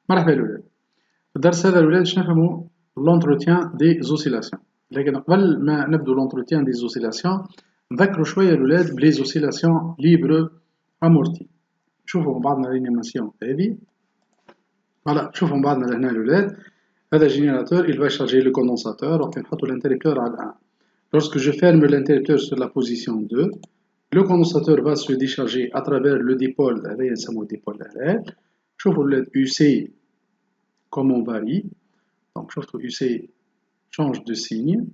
مرحبا الأولاد. في الدرس هذا الأولاد باش نفهموا l'entretien des oscillations. لكن قبل ما نبدو l'entretien des oscillations نذكروا شوية الأولاد بلي oscillations libres amorties. شوفوا بعضنا l'animation هذه. فوالا شوفوا بعضنا لهنا الأولاد. هذا générateur il va charger le condensateur وقت نحطوا l'interrupteur على 1. Lorsque je ferme l'interrupteur sur la position 2, le condensateur va se décharger à travers le dipôle, هذا يسموه dipôle RL. شوفوا الأولاد UC comment on varie. Donc, je trouve que UC change de signe,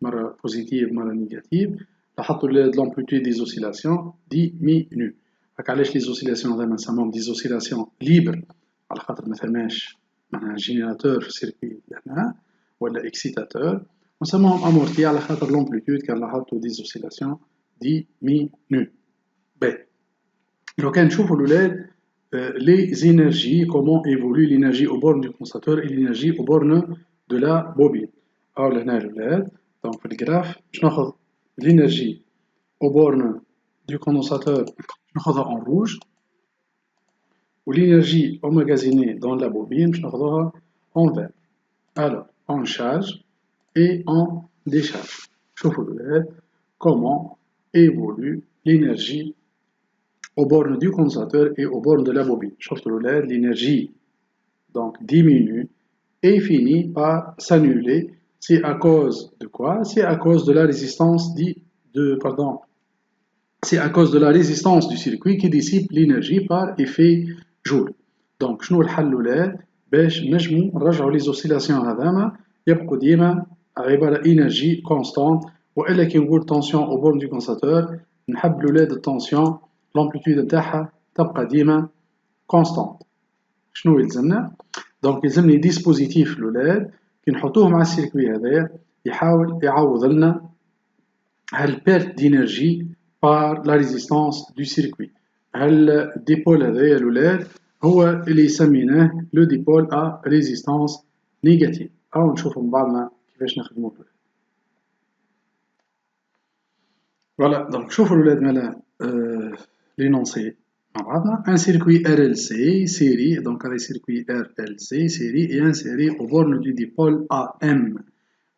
mara positive, mara négative. L'amplitude des oscillations diminue. Les oscillations, des oscillations libres, un générateur circuit ou excitateur. On s'est amorti à l'amplitude car des oscillations diminue. Donc, on voit les énergies, comment évolue l'énergie au bord du condensateur et l'énergie au bord de la bobine. Alors, donc, le graphe, je prends l'énergie au bord du condensateur en rouge, ou l'énergie emmagasinée dans la bobine, je prends en vert. Alors, en charge et en décharge. Je vois comment évolue l'énergie aux bornes du condensateur et aux bornes de la bobine. L'énergie donc diminue et finit par s'annuler. C'est à cause de quoi? C'est à cause de la résistance c'est à cause de la résistance du circuit qui dissipe l'énergie par effet Joule. Donc, شنو الحل الأولاد باش نجمو نرجعو les oscillations هذانا يبقوا ديما عبارة énergie constante وإلا كي نقول tension au borne du condensateur نحب الأولاد التنسيون l'amplitude نتاعها تبقى ديما constante. شنو يلزمنا؟ دونك يلزمني ديسبوزيتيف الأولاد كي نحطوه مع السيركوي هذايا يحاول يعوض لنا هالبيرت دينرجي par la résistance du circuit. الديبول هذايا الأولاد هو اللي سميناه لو ديبول à résistance négative. أو نشوفوا من بعضنا كيفاش نخدموه. Voilà, donc شوفوا الأولاد مالا l'énoncé مع بعضنا. Un circuit RLC série, donc un circuit RLC série et inséré au borne du dipôle AM.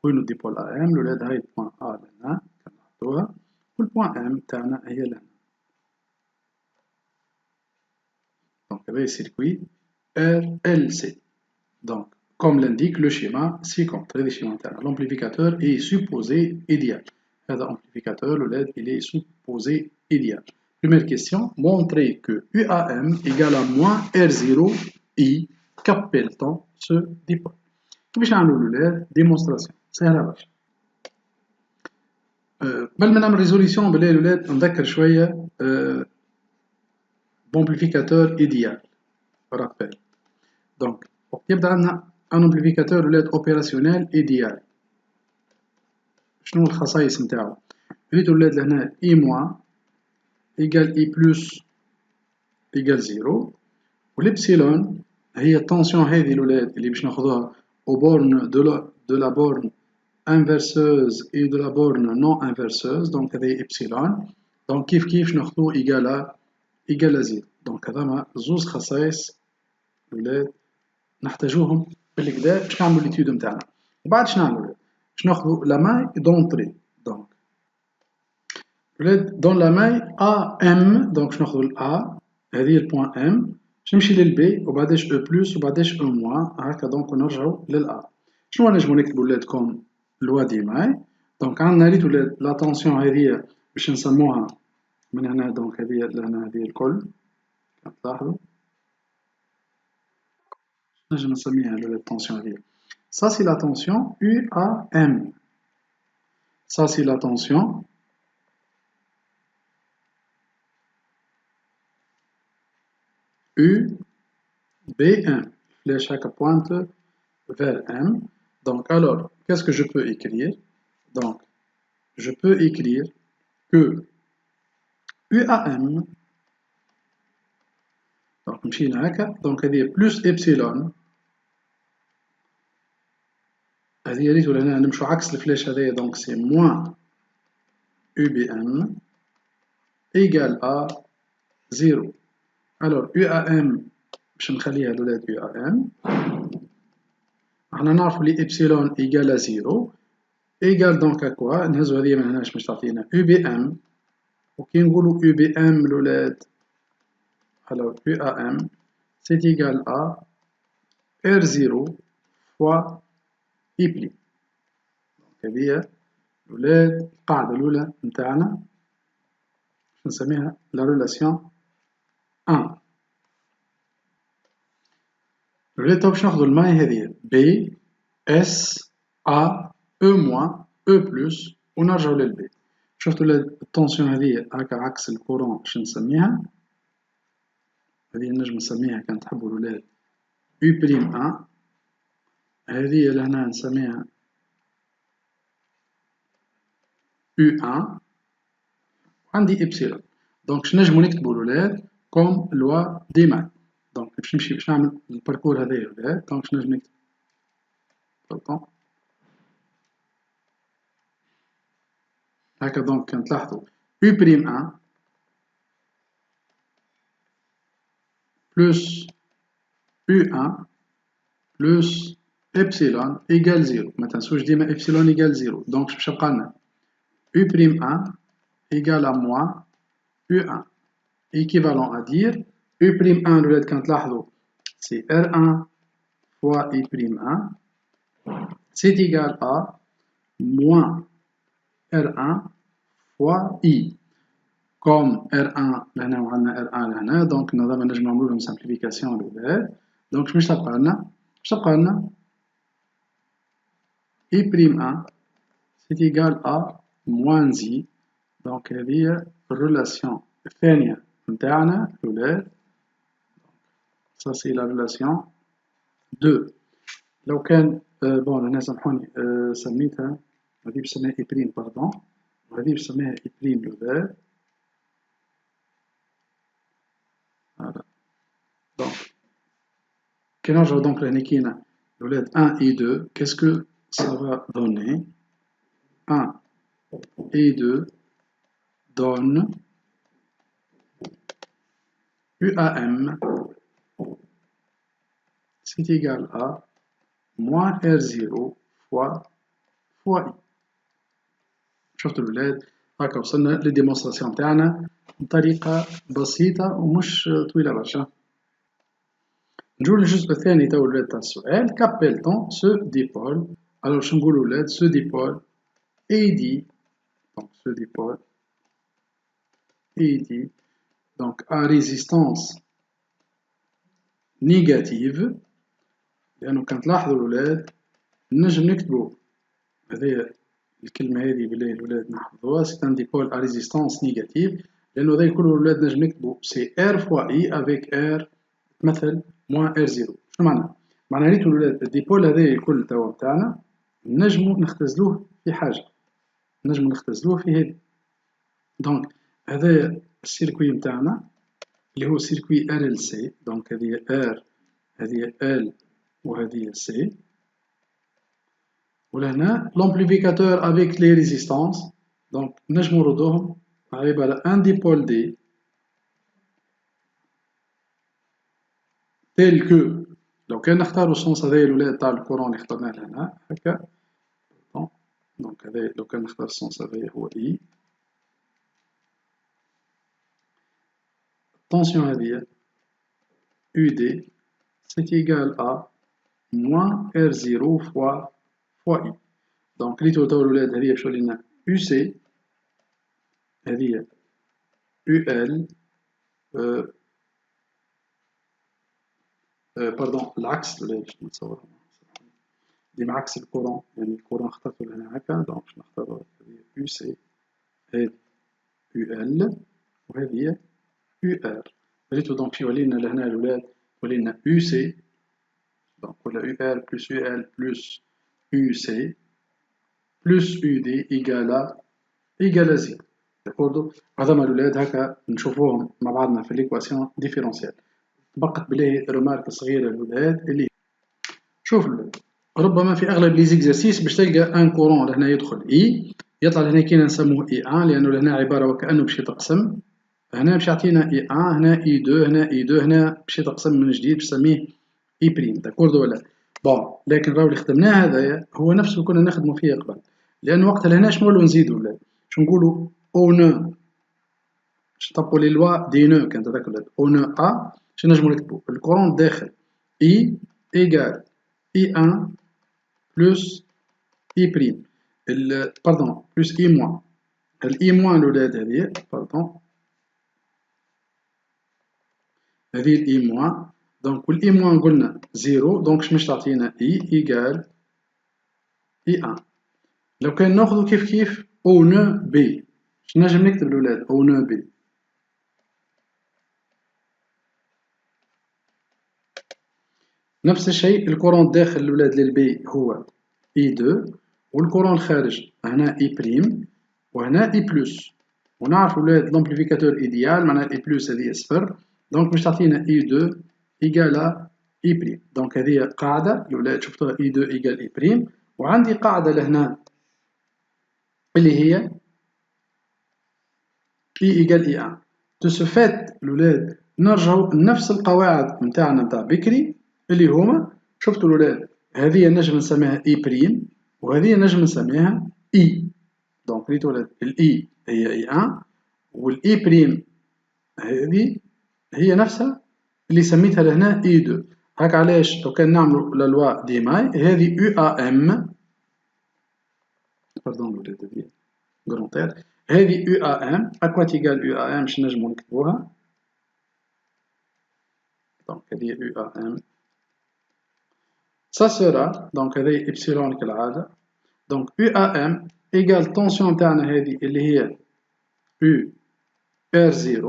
وين الديبول AM الأولاد هاي البوان A لهنا كنحطوها والبوان M تاعنا هي لهنا. Donc هذا circuit RLC. Donc comme l'indique le schéma ci-contre, le schéma تاعنا. L'amplificateur est supposé idéal. هذا amplificateur الأولاد il est supposé idéal. Première question, montrer que UAM égale à moins R0I, qu'appelle-t-on ce dipôle? كيفاش نعملوا الأولاد؟ démonstration سهلة برشا. قبل ما نعمل ريزوليسيون بالله الأولاد نذكر شوية بامبليفيكاتور إيديال. rappel. Donc وقت يبدا عندنا ان امبليفيكاتور الأولاد اوبيراسيونيل إيديال. شنو الخصائص نتاعو؟ ريتو الأولاد لهنا إي موان égale I plus égale 0 والإبسيلون هي التنسيون هذه الأولاد اللي باش ناخذوها au borne de la borne inverseuse et de la borne non inverseuse donc هذه إبسيلون donc كيف ناخذوه égal à 0 donc هذا زوز خصائص الأولاد نحتاجوهم بالكدا باش نعملو ليتيود نتاعنا. وبعد شنو نعملو؟ باش ناخذو لا ماي دونطري donc dans la maille AM donc je ناخذ A هذه البوان M باش نمشي للB وبعداش E plus وبعداش E moins هكا دونك نرجعو للA. شنو نجمو نكتبو ولادكم لوا دي ماي دونك عندنا ريت ولاد لا طونسيون هذه باش نسموها من هنا دونك هذه لهنا هذه الكل تلاحظوا نجم نسميها ولاد الطونسيون هذه ça c'est la tension UAM ça c'est la tension U, B1, flèche à pointe vers M. Donc, alors, qu'est-ce que je peux écrire? Donc, je peux écrire que UAM, donc, il y a plus epsilon. Donc, c'est moins UBM égale à 0. Alors, UAM باش نخليها الولاد يو ام. احنا نعرفوا لي إبسيلون إيجال زيرو إيجال دونك أكوا نهزو هذيا من هناش باش تعطينا يو بي ام. وكي نقولو يو بي ام الولاد alors UAM c'est égal à R0 fois I prime. هذه هي الولاد القاعدة الأولى نتاعنا نسميها لا ريلاسيون 1. الولاد تو باش ناخدو الماي هذه B S A E moins E plus ونرجعو للبي. شفتو التونسيون هذه هاكا عكس الكورون باش نسميها، هذه نجم نسميها كان تحبوا الولاد U بريم 1. هذه لهنا نسميها U1 وعندي إبسيلون. دونك شنجمو نكتبو الولاد كوم لوا دي ماي. دونك باش نمشي باش نعمل الباركور هذايا الولاد. دونك شنجم نكتب هكا. دونك كان تلاحظوا U بريم 1 بلس U1 بلس إبسيلون إيجال زيرو. ما تنسوش ديما إبسيلون إيجال زيرو. دونك باش يبقى لنا U prime 1 égale à moins U1. Équivalent à dire U prime 1 الولاد كان تلاحظوا c'est R1 fois I prime 1 c'est égal à moins R1 fois I. comme R1 لهنا وعندنا R1 لهنا دونك نظام نجم نعملو لهم simplification الولاد. دونك شنو تبقى لنا؟ تبقى لنا I prime 1 c'est égal à moins I. دونك هذه هي الريلاسيون الثانية نتاعنا الولاد. سا سي لا ريلاسيون 2. لو كان بون هنا سامحوني سميتها هذه باش نسميها اي بريم باردون وهذه باش نسميها اي بريم الولاد. فوالا. دونك كي نرجعو دونك لهنا كينا الولاد 1 et 2 qu'est-ce que ça va donner. 1 et 2 donne UAM c'est égal à moins R0 fois I. شفتوا الولاد هاكا وصلنا للديمونستراسيون تاعنا بطريقة بسيطة ومش طويلة برشا. نجول للجزء الثاني تو الولاد تاع السؤال. كابيلتون سو ديبول. الوغ شنو نقولو الولاد سو ديبول AD. دونك سو ديبول AD donc à résistance négative. لأنه كان تلاحظوا الولاد نجم نكتبو هذه الكلمة هذه بالله الولاد نحفظوها سي ان ديبول à résistance négative. لأنه هذا كل الولاد نجم نكتبو سي R fois I avec R تمثل moins R0. شنو معناها؟ معناها ريتو الولاد الديبول هذا الكل توا نتاعنا نجمو نختزلوه في حاجة، نجمو نختزلوه في هذه. دونك هذا السيركوي نتاعنا اللي هو سيركوي RLC. دونك هذه R هذه L وهذه C. ولهنا l'amplificateur avec les résistances. دونك نجمو نردوهم عبارة عن ان ديبول دي tel que لو كان نختارو السونس هذايا الولاد تاع الكورون اللي اخترناه لهنا هكا. دونك هذا لو كان نختار السونس هذايا هو I. التونسيون هذيا UD c'est égal à moins R0 fois I. دونك ريتو تو الولاد هذيا باش تولينا UC هذيا UL باردون العكس الولاد باش نتصورها ديما عكس الكورون. يعني الكورون اخترتو لهنا هكا. دونك باش نختارو هذيا UC هذه UL وهذه UR. ريتو دونك يولينا لهنا الولاد ولينا UC دونك ولا UR plus UL plus UC plus UD إيجال زيرو. داكوردو. هذوما الولاد هكا نشوفوهم مع بعضنا في ليكواسيون ديفيرونسيال. بقت بليه رمارك صغيرة الولاد اللي شوف الولاد ربما في أغلب لي زيكزارسيس باش تلقى ان كورون لهنا يدخل إي يطلع لهنا كينا نسموه إي 1 لأنه لهنا عبارة وكأنه باش يتقسم هنا باش يعطينا اي 1 هنا اي 2 هنا اي 2 هنا باش يتقسم من جديد باش نسميه اي بريم داكورد ولا بون لكن راهو اللي خدمناه هذايا هو نفسه اللي كنا نخدمو فيه قبل لان وقتها لهنا شنو نولو نزيدو ولاد باش نقولو او نو باش نطبقو لي لوا دي نو كانت هذاك ولاد او نو ا باش نجمو نكتبو الكورون الداخل اي ايكال اي 1 بلس اي بريم باردون بلس اي موان الاي موان الولاد هذه باردون هذه الاي موان دونك والاي موان قلنا زيرو دونك باش تعطينا اي ايكال اي 1 لو كان ناخذو كيف كيف او نو بي باش نجم نكتب الولاد او نو بي نفس الشيء الكورون الداخل الولاد للبي هو اي 2 والكورون الخارج هنا اي بريم وهنا اي بلس ونعرف الولاد لامبليفيكاتور ايديال معناها اي بلس هذه صفر دونك باش تعطينا اي 2 ايكالا اي بريم دونك هذه قاعدة الولاد شفتوها اي 2 ايكال اي بريم وعندي قاعدة لهنا اللي هي اي ايكال اي 1 دو سو فات الولاد نرجعوا لنفس القواعد نتاعنا نتاع بكري اللي هما شفتوا الولاد هذه نجم نسميها اي بريم وهذه نجم نسميها اي دونك ريت ولاد الاي هي اي 1 والاي بريم هذه هي نفسها اللي سميتها لهنا اي 2 هاك علاش لو كان نعملوا لا لوا دي ماي هذه يو ا ام باردون الولاد هذه غرونتير هذه يو ا ام اكوا تيغال يو ا ام باش نجمو نكتبوها دونك هذه يو ا ام ça sera donc هذه إبسيلون كالعادة donc UAM égale tension تاعنا هذه اللي هي U R0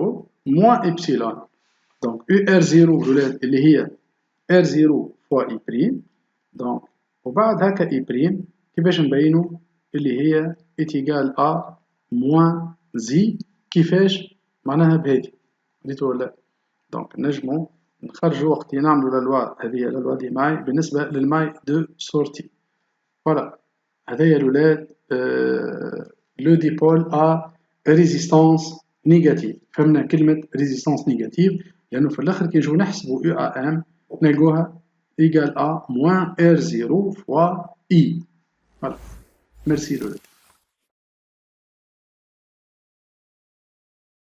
moins إبسيلون donc UR0 ولاد اللي هي R0 fois I prime donc وبعد هكا I prime كيفاش نبينو اللي هي est égal à moins Z كيفاش معناها بهذه ريتو ولا donc نجمو نخرجوا وقت نعملوا لا لوا هذه لا لوا دي ماي بالنسبة للماي دو سورتي فوالا هذايا الولاد لو ديبول ا ريزيستانس نيجاتيف فهمنا كلمة ريزيستانس نيجاتيف لأنه في الآخر كي نجيو نحسبوا يو ا ام نلقوها ايكال ا موان ار زيرو فوا اي فوالا ميرسي الولاد